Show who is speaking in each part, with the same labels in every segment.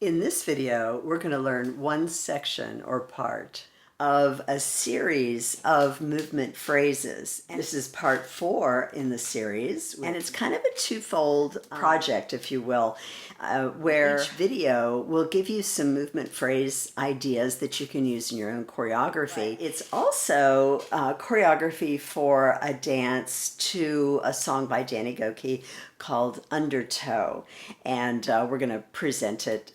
Speaker 1: In this video, we're going to learn one section or part of a series of movement phrases. And this is part 4 in the series, and it's kind of a twofold project, if you will, where each video will give you some movement phrase ideas that you can use in your own choreography. Right. It's also choreography for a dance to a song by Danny Gokey called Undertow, and we're going to present it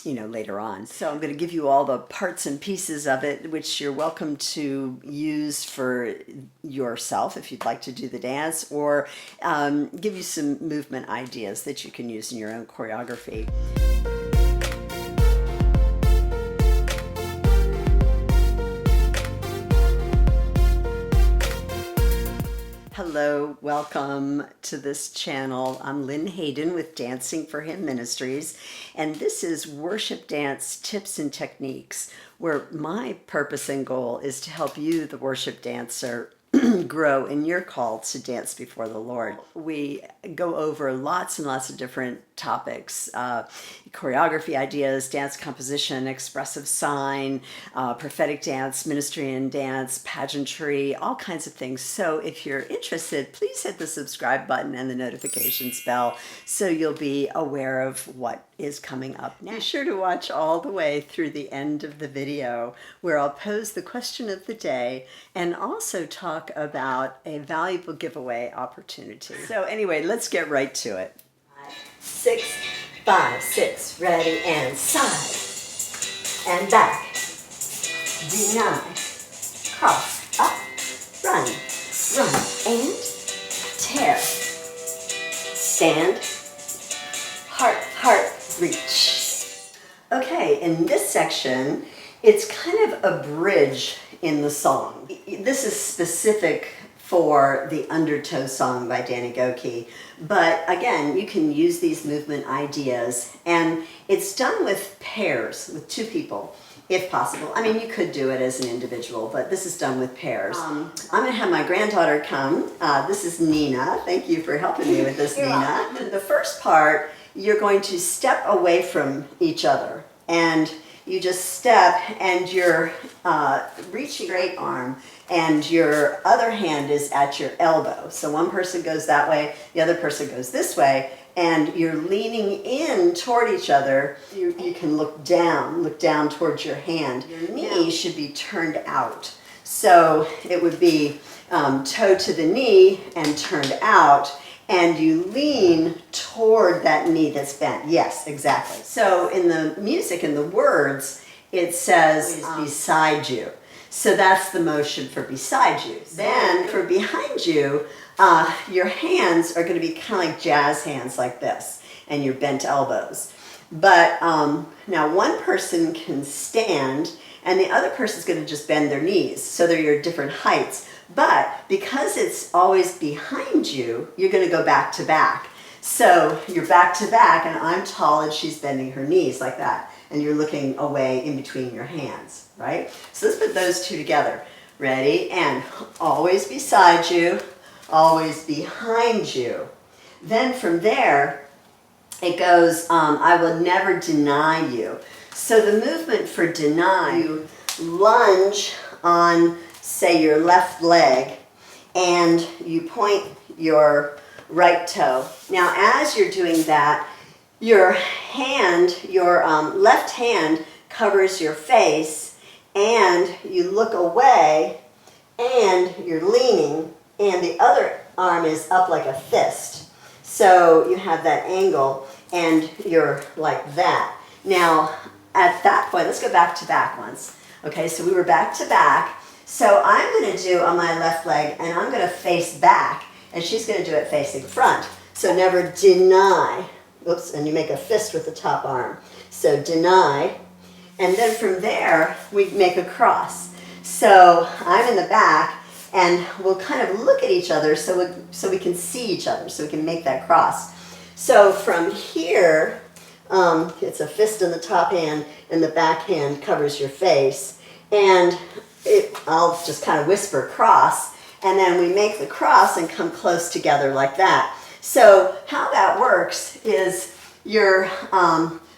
Speaker 1: later on. So I'm going to give you all the parts and pieces of it, which you're welcome to use for yourself if you'd like to do the dance, or give you some movement ideas that you can use in your own choreography. Hello, welcome to this channel. I'm Lynn Hayden with Dancing for Him Ministries, and this is Worship Dance Tips and Techniques, where my purpose and goal is to help you, the worship dancer, grow in your call to dance before the Lord. We go over lots and lots of different topics, choreography ideas, dance composition, expressive sign, prophetic dance, ministry and dance, pageantry, all kinds of things. So if you're interested, please hit the subscribe button and the notifications bell so you'll be aware of what is coming up next. Be sure to watch all the way through the end of the video, where I'll pose the question of the day and also talk about a valuable giveaway opportunity. So anyway, let's get right to it. 6, 5, 6, ready, and side, and back, deny, cross, up, run, and tear, stand, heart, reach. Okay, in this section, it's kind of a bridge in the song. This is specific for the Undertow song by Danny Gokey, but again, you can use these movement ideas, and it's done with pairs, with 2 people, if possible. I mean, you could do it as an individual, but this is done with pairs. I'm going to have my granddaughter come. This is Nina. Thank you for helping me with this, Nina. The first part, you're going to step away from each other, and you just step, and you're reaching your straight arm, and your other hand is at your elbow. So one person goes that way, the other person goes this way, and you're leaning in toward each other. You can look down towards your hand. Your knee should be turned out. So it would be toe to the knee and turned out, and you lean toward that knee that's bent. Yes, exactly. So in the music, in the words, it says beside you. So that's the motion for beside you. Then for behind you, your hands are going to be kind of like jazz hands like this, and your bent elbows. But now one person can stand, and the other person's going to just bend their knees. So they're your different heights. But because it's always behind you, you're going to go back to back. So you're back to back, and I'm tall, and she's bending her knees like that. And you're looking away in between your hands, right? So let's put those 2 together. Ready? And always beside you, always behind you. Then from there, it goes, I will never deny you. So the movement for deny, you lunge on, say, your left leg, and you point your right toe. Now, as you're doing that, your left hand covers your face, and you look away, and you're leaning, and the other arm is up like a fist. So you have that angle, and you're like that. Now, at that point, let's go back to back once. Okay, so we were back to back. So I'm going to do on my left leg, and I'm going to face back, and she's going to do it facing front. So never deny. Oops, and you make a fist with the top arm. So deny, and then from there, we make a cross. So I'm in the back, and we'll kind of look at each other so we can see each other, so we can make that cross. So from here, it's a fist in the top hand, and the back hand covers your face. And I'll just kind of whisper cross, and then we make the cross and come close together like that. So how that works is your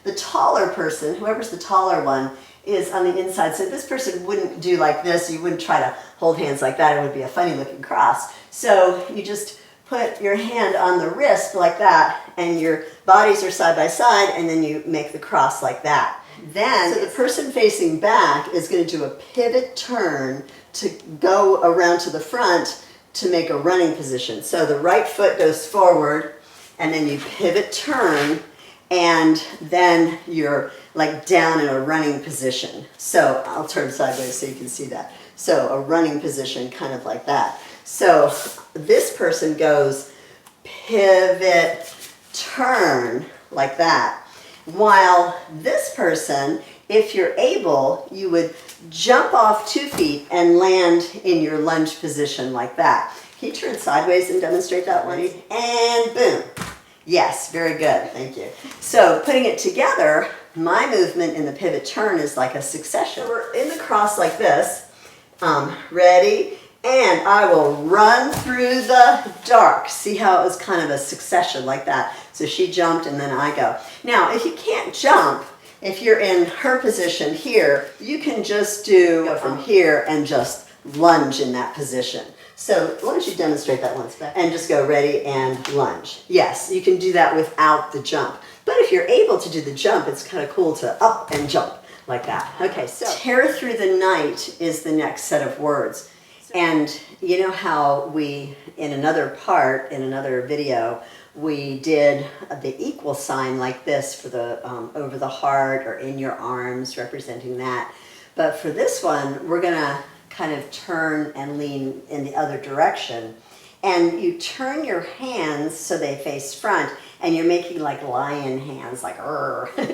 Speaker 1: the taller person, whoever's the taller one, is on the inside. So this person wouldn't do like this. You wouldn't try to hold hands like that. It would be a funny looking cross. So you just put your hand on the wrist like that, and your bodies are side by side, and then you make the cross like that. Then, so the person facing back is going to do a pivot turn to go around to the front to make a running position. So the right foot goes forward, and then you pivot turn, and then you're like down in a running position. So I'll turn sideways so you can see that. So a running position kind of like that. So this person goes pivot turn like that. While this person, if you're able, you would jump off 2 feet and land in your lunge position like that. Can you turn sideways and demonstrate that one? And boom. Yes, very good. Thank you. So putting it together, my movement in the pivot turn is like a succession. We're in the cross like this. Ready? And I will run through the dark. See how it was kind of a succession like that. So she jumped and then I go. Now, if you can't jump, if you're in her position here, you can just go from here and just lunge in that position. So why don't you demonstrate that once back and just go ready and lunge. Yes, you can do that without the jump. But if you're able to do the jump, it's kind of cool to up and jump like that. Okay, so tear through the night is the next set of words. And you know how we, in another part, in another video, we did the equal sign like this for the over the heart or in your arms, representing that. But for this one, we're going to kind of turn and lean in the other direction. And you turn your hands so they face front, and you're making like lion hands, like,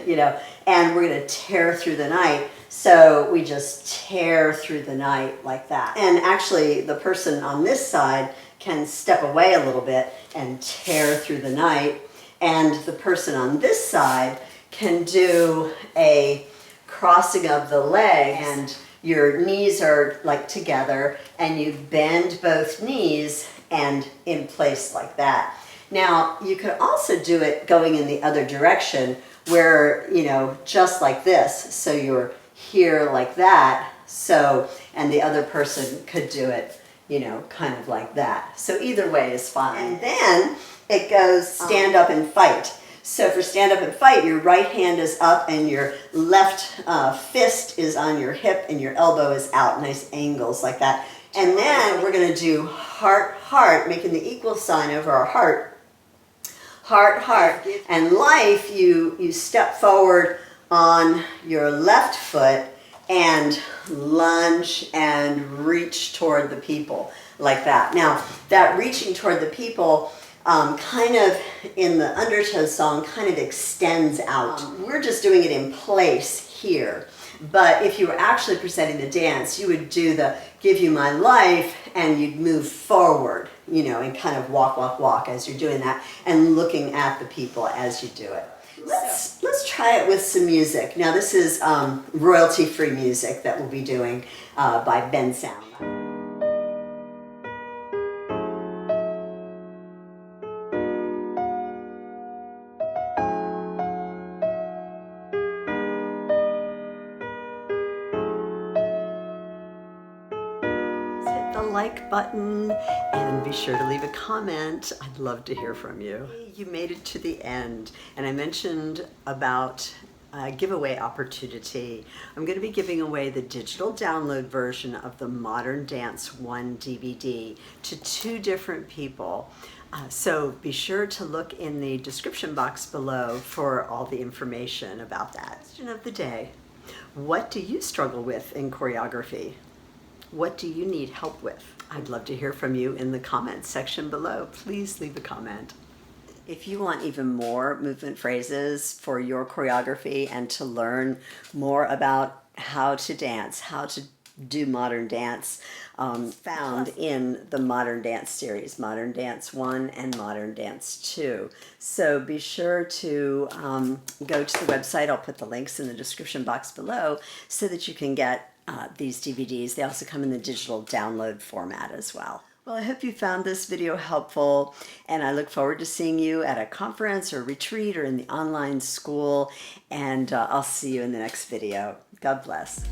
Speaker 1: you know, and we're going to tear through the night. So we just tear through the night like that. And actually, the person on this side can step away a little bit and tear through the night. And the person on this side can do a crossing of the legs, and your knees are like together, and you bend both knees and in place like that. Now, you could also do it going in the other direction where, you know, just like this. So you're here like that. So, and the other person could do it, you know, kind of like that. So either way is fine. And then it goes stand up and fight. So for stand up and fight, your right hand is up and your left fist is on your hip and your elbow is out, nice angles like that. And then we're going to do heart, heart, making the equal sign over our heart. Heart, heart. And life, you step forward on your left foot and lunge and reach toward the people like that. Now, that reaching toward the people kind of in the undertow song kind of extends out. We're just doing it in place here. But if you were actually presenting the dance, you would do the give you my life, and you'd move forward, you know, and kind of walk, walk, walk as you're doing that, and looking at the people as you do it. Let's try it with some music. Now this is royalty-free music that we'll be doing by Ben Sound. Hit the like button and be sure to leave a comment. I'd love to hear from you. You made it to the end, and I mentioned about a giveaway opportunity. I'm going to be giving away the digital download version of the Modern Dance 1 DVD to 2 different people. So be sure to look in the description box below for all the information about that. Question of the day: what do you struggle with in choreography? What do you need help with? I'd love to hear from you in the comments section below. Please leave a comment. If you want even more movement phrases for your choreography and to learn more about how to dance, how to do modern dance, found in the Modern Dance series, Modern Dance 1 and Modern Dance 2. So be sure to go to the website. I'll put the links in the description box below so that you can get these DVDs. They also come in the digital download format as well. Well, I hope you found this video helpful, and I look forward to seeing you at a conference or retreat or in the online school, and I'll see you in the next video. God bless.